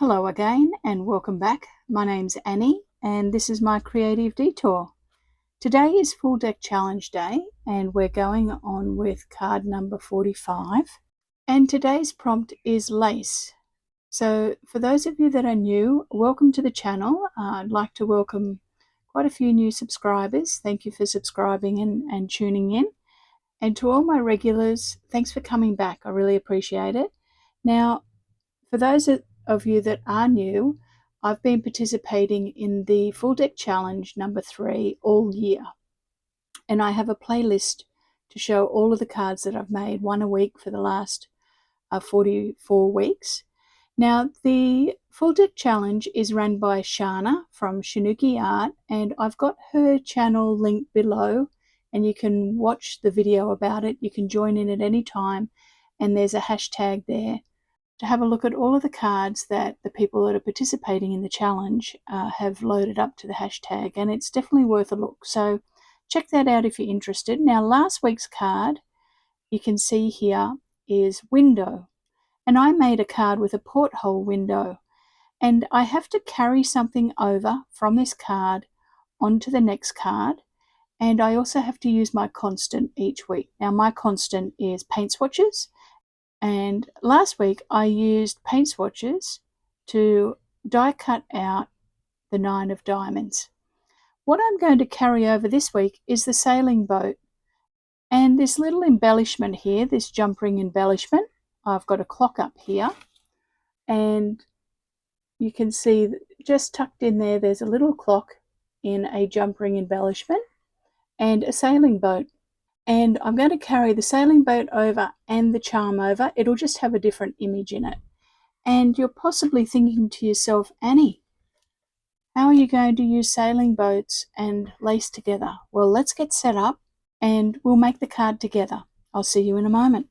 Hello again and welcome back. My name's Annie and this is my creative detour. Today is Full Deck Challenge Day and we're going on with card number 45, and today's prompt is lace. So for those of you that are new, welcome to the channel. I'd like to welcome quite a few new subscribers. Thank you for subscribing and tuning in. And to all my regulars, thanks for coming back. I really appreciate it. Now, for those of you that are new, I've been participating in the Full Deck Challenge number 3 all year. And I have a playlist to show all of the cards that I've made, one a week for the last 44 weeks. Now, the Full Deck Challenge is run by Shana from ShanoukiArt, and I've got her channel linked below, and you can watch the video about it. You can join in at any time, and there's a hashtag there to have a look at all of the cards that the people that are participating in the challenge have loaded up to the hashtag, and it's definitely worth a look. So check that out if you're interested. Now, last week's card you can see here is window, and I made a card with a porthole window, and I have to carry something over from this card onto the next card, and I also have to use my constant each week. Now, my constant is paint swatches. And last week I used paint swatches to die cut out the 9 of diamonds. What I'm going to carry over this week is the sailing boat. And this little embellishment here, this jump ring embellishment, I've got a clock up here. And you can see just tucked in there, there's a little clock in a jump ring embellishment and a sailing boat. And I'm going to carry the sailing boat over and the charm over. It'll just have a different image in it. And you're possibly thinking to yourself, Annie, how are you going to use sailing boats and lace together? Well, let's get set up and we'll make the card together. I'll see you in a moment.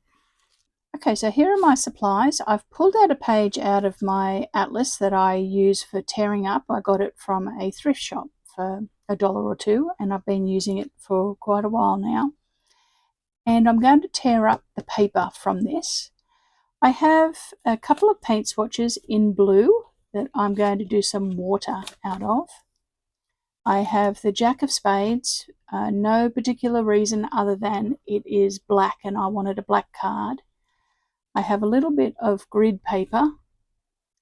Okay, so here are my supplies. I've pulled out a page out of my atlas that I use for tearing up. I got it from a thrift shop for $1 or $2, and I've been using it for quite a while now. And I'm going to tear up the paper from this. I have a couple of paint swatches in blue that I'm going to do some water out of. I have the Jack of Spades, no particular reason other than it is black and I wanted a black card. I have a little bit of grid paper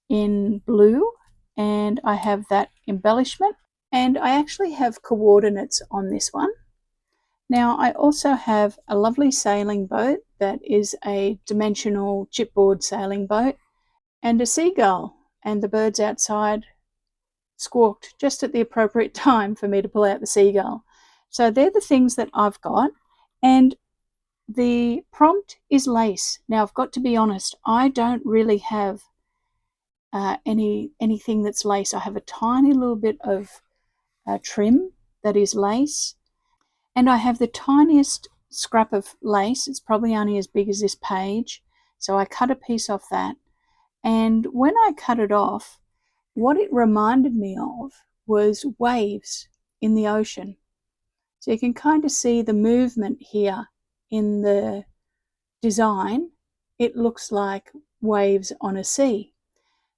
in blue, and I have that embellishment, and I actually have coordinates on this one. Now, I also have a lovely sailing boat that is a dimensional chipboard sailing boat, and a seagull, and the birds outside squawked just at the appropriate time for me to pull out the seagull. So they're the things that I've got, and the prompt is lace. Now, I've got to be honest, I don't really have anything that's lace. I have a tiny little bit of trim that is lace. And I have the tiniest scrap of lace. It's probably only as big as this page. So I cut a piece off that. And when I cut it off, what it reminded me of was waves in the ocean. So you can kind of see the movement here in the design. It looks like waves on a sea.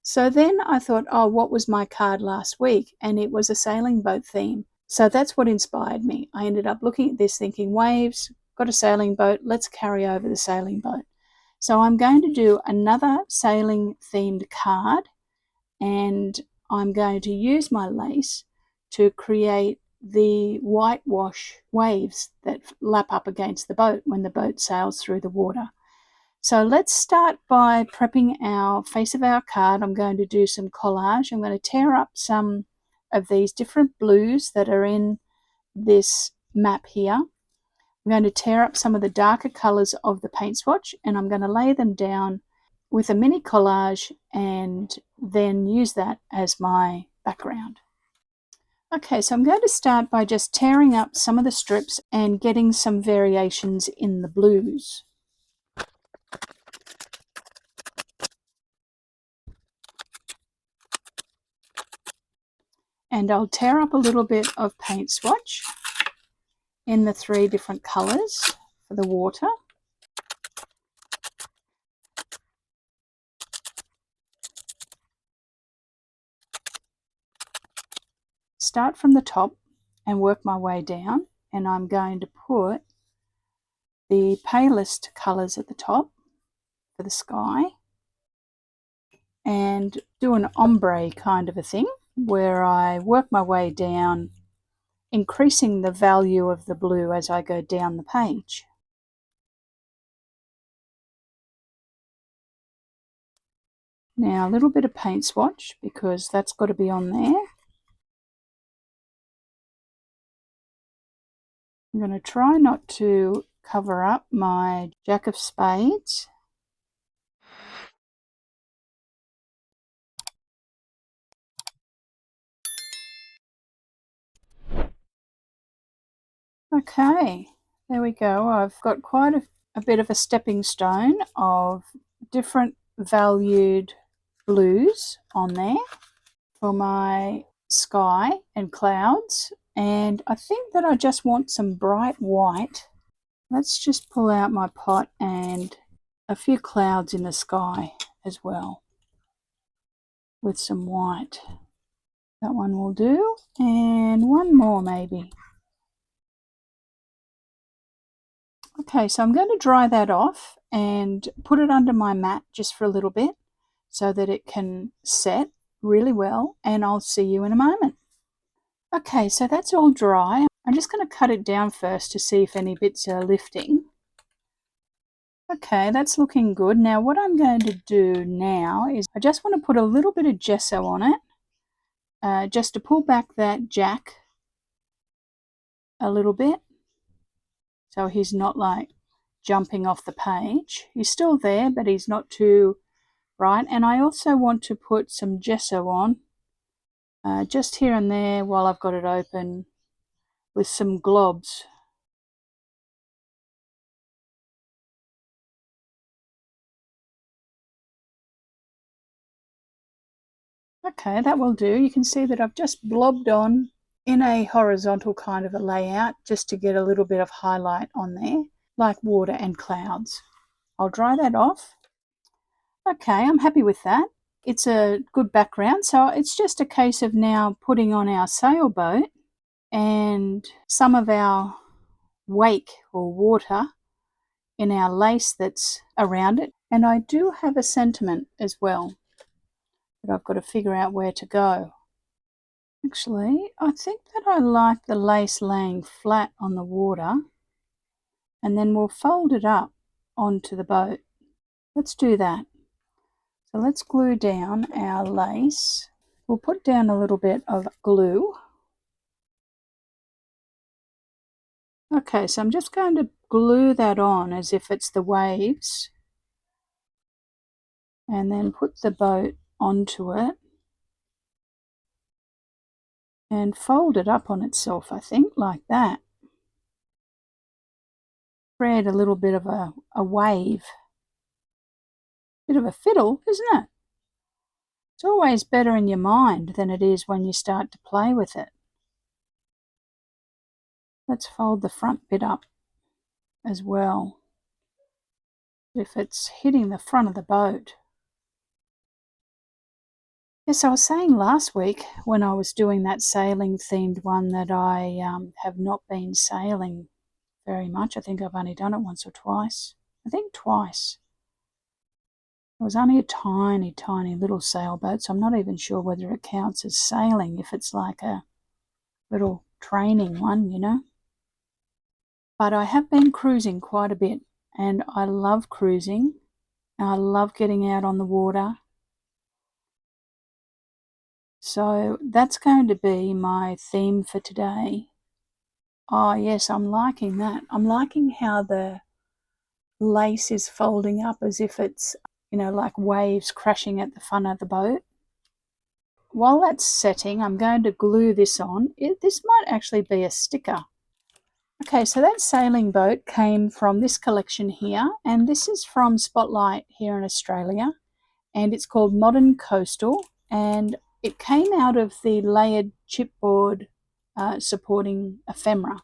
So then I thought, oh, what was my card last week? And it was a sailing boat theme. So that's what inspired me. I ended up looking at this thinking, waves, got a sailing boat, let's carry over the sailing boat. So I'm going to do another sailing themed card, and I'm going to use my lace to create the whitewash waves that lap up against the boat when the boat sails through the water. So let's start by prepping our face of our card. I'm going to do some collage. I'm going to tear up some of these different blues that are in this map here. I'm going to tear up some of the darker colors of the paint swatch, and I'm going to lay them down with a mini collage and then use that as my background. Okay, so I'm going to start by just tearing up some of the strips and getting some variations in the blues. And I'll tear up a little bit of paint swatch in the 3 different colors for the water. start from the top and work my way down, and I'm going to put the palest colours at the top for the sky and do an ombre kind of a thing where I work my way down, increasing the value of the blue as I go down the page. Now a little bit of paint swatch, because that's got to be on there. I'm going to try not to cover up my Jack of Spades. Okay, there we go. I've got quite a bit of a stepping stone of different valued blues on there for my sky and clouds, and I think that I just want some bright white. Let's just pull out my pot and a few clouds in the sky as well with some white. That one will do, and one more maybe. Okay, so I'm going to dry that off and put it under my mat just for a little bit so that it can set really well, and I'll see you in a moment. Okay, so that's all dry. I'm just going to cut it down first to see if any bits are lifting. Okay, that's looking good. Now what I'm going to do now is I just want to put a little bit of gesso on it, just to pull back that Jack a little bit, so he's not like jumping off the page. He's still there, but he's not too bright. And I also want to put some gesso on, just here and there while I've got it open, with some globs. Okay, that will do. You can see that I've just blobbed on in a horizontal kind of a layout just to get a little bit of highlight on there, like water and clouds. I'll dry that off. Okay, I'm happy with that. It's a good background, so it's just a case of now putting on our sailboat and some of our wake or water in our lace that's around it. And I do have a sentiment as well, but I've got to figure out where to go. Actually, I think that I like the lace laying flat on the water, and then we'll fold it up onto the boat. Let's do that. So let's glue down our lace. We'll put down a little bit of glue. Okay, so I'm just going to glue that on as if it's the waves, and then put the boat onto it and fold it up on itself, I think, like that. Create a little bit of a wave. Bit of a fiddle, isn't it? It's always better in your mind than it is when you start to play with it. Let's fold the front bit up as well, if it's hitting the front of the boat. Yes, I was saying last week when I was doing that sailing themed one that I have not been sailing very much. I think I've only done it once or twice. I think twice. It was only a tiny, tiny little sailboat, so I'm not even sure whether it counts as sailing if it's like a little training one, you know. But I have been cruising quite a bit, and I love cruising. I love getting out on the water. So that's going to be my theme for today. Oh yes, I'm liking that. I'm liking how the lace is folding up as if it's, you know, like waves crashing at the front of the boat. While that's setting, I'm going to glue this on. This might actually be a sticker. Okay, so that sailing boat came from this collection here, and this is from Spotlight here in Australia, and it's called Modern Coastal, and it came out of the layered chipboard supporting ephemera.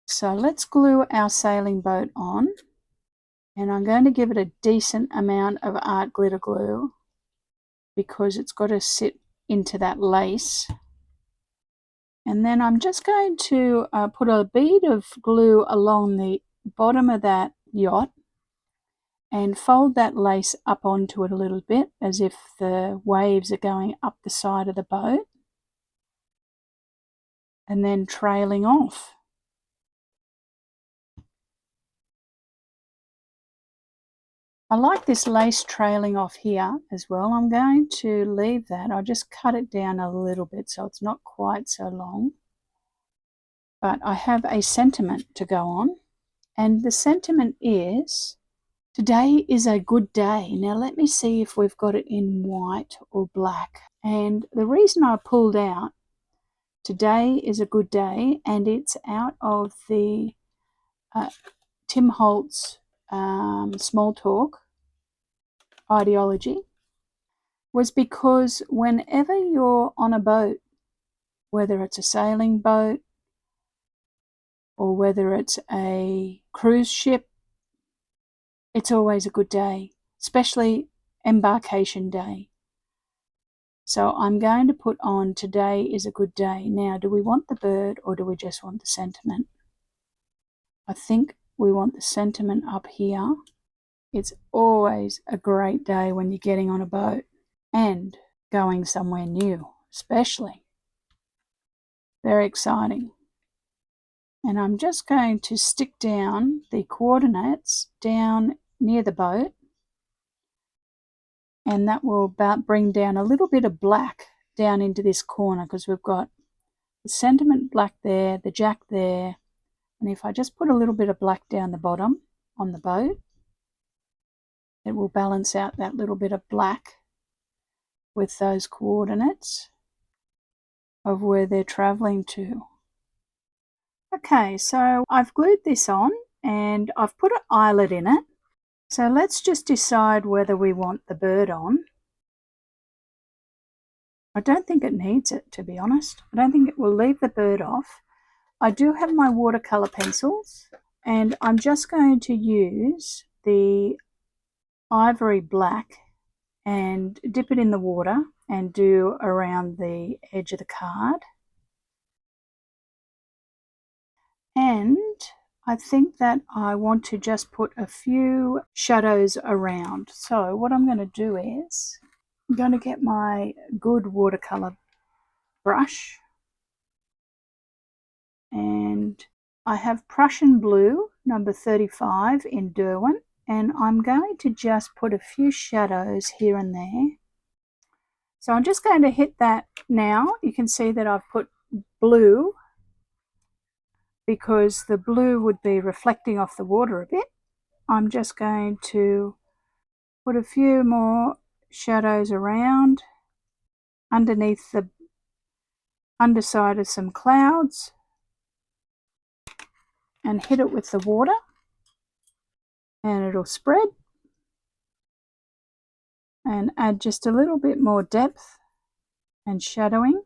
So let's glue our sailing boat on, and I'm going to give it a decent amount of art glitter glue because it's got to sit into that lace. And then I'm just going to put a bead of glue along the bottom of that yacht and fold that lace up onto it a little bit as if the waves are going up the side of the boat and then trailing off. I like this lace trailing off here as well. I'm going to leave that. I'll just cut it down a little bit so it's not quite so long. But I have a sentiment to go on, and the sentiment is, today is a good day. Now let me see if we've got it in white or black. And the reason I pulled out today is a good day, and it's out of the Tim Holtz small talk ideology, was because whenever you're on a boat, whether it's a sailing boat or whether it's a cruise ship, it's always a good day, especially embarkation day. So I'm going to put on today is a good day. Now, do we want the bird or do we just want the sentiment? I think we want the sentiment up here. It's always a great day when you're getting on a boat and going somewhere new, especially. Very exciting. And I'm just going to stick down the coordinates down near the boat, and that will bring down a little bit of black down into this corner because we've got the sentiment black there, the jack there, and if I just put a little bit of black down the bottom on the boat, it will balance out that little bit of black with those coordinates of where they're traveling to. Okay, so I've glued this on and I've put an eyelet in it. So let's just decide whether we want the bird on. I don't think it needs it, to be honest. I don't think it will leave the bird off. I do have my watercolour pencils, and I'm just going to use the ivory black and dip it in the water and do around the edge of the card. And I think that I want to just put a few shadows around. So what I'm going to do is I'm going to get my good watercolour brush, and I have Prussian blue number 35 in Derwent, and I'm going to just put a few shadows here and there. So I'm just going to hit that now. You can see that I've put blue because the blue would be reflecting off the water a bit. I'm just going to put a few more shadows around underneath the underside of some clouds and hit it with the water, and it'll spread and add just a little bit more depth and shadowing.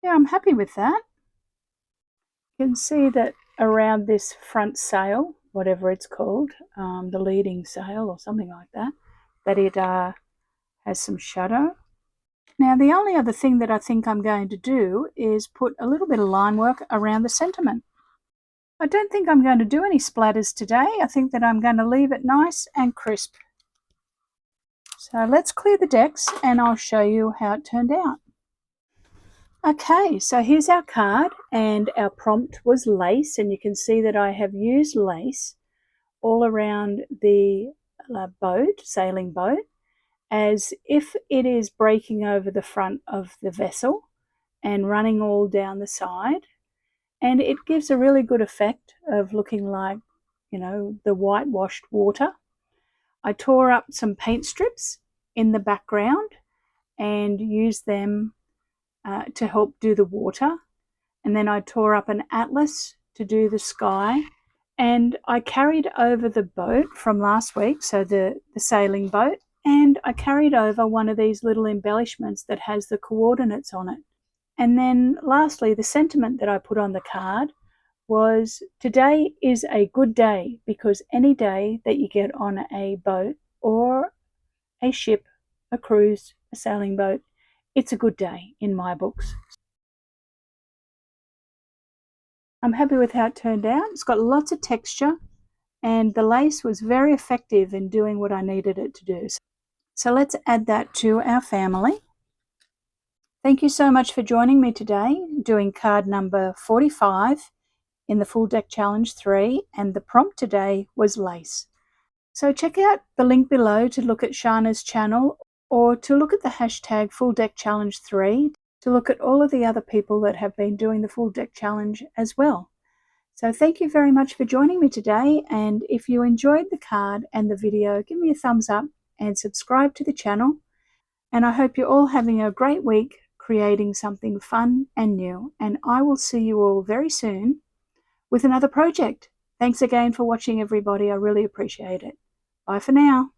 Yeah, I'm happy with that. You can see that around this front sail, whatever it's called, the leading sail or something like that, that it has some shadow. Now the only other thing that I think I'm going to do is put a little bit of line work around the sentiment. I don't think I'm going to do any splatters today. I think that I'm going to leave it nice and crisp. So let's clear the decks and I'll show you how it turned out. Okay, so here's our card, and our prompt was lace, and you can see that I have used lace all around the boat, sailing boat, as if it is breaking over the front of the vessel and running all down the side. And it gives a really good effect of looking like, you know, the whitewashed water. I tore up some paint strips in the background and used them to help do the water. And then I tore up an atlas to do the sky. And I carried over the boat from last week, so the sailing boat, and I carried over one of these little embellishments that has the coordinates on it. And then lastly, the sentiment that I put on the card was, today is a good day, because any day that you get on a boat or a ship, a cruise, a sailing boat, it's a good day in my books. I'm happy with how it turned out. It's got lots of texture, and the lace was very effective in doing what I needed it to do. So let's add that to our family. Thank you so much for joining me today, doing card number 45 in the Full Deck Challenge 3, and the prompt today was lace. So check out the link below to look at Shana's channel, or to look at the hashtag Full Deck Challenge 3 to look at all of the other people that have been doing the Full Deck Challenge as well. So thank you very much for joining me today, and if you enjoyed the card and the video, give me a thumbs up and subscribe to the channel. And I hope you're all having a great week creating something fun and new, and I will see you all very soon with another project. Thanks again for watching, everybody. I really appreciate it. Bye for now.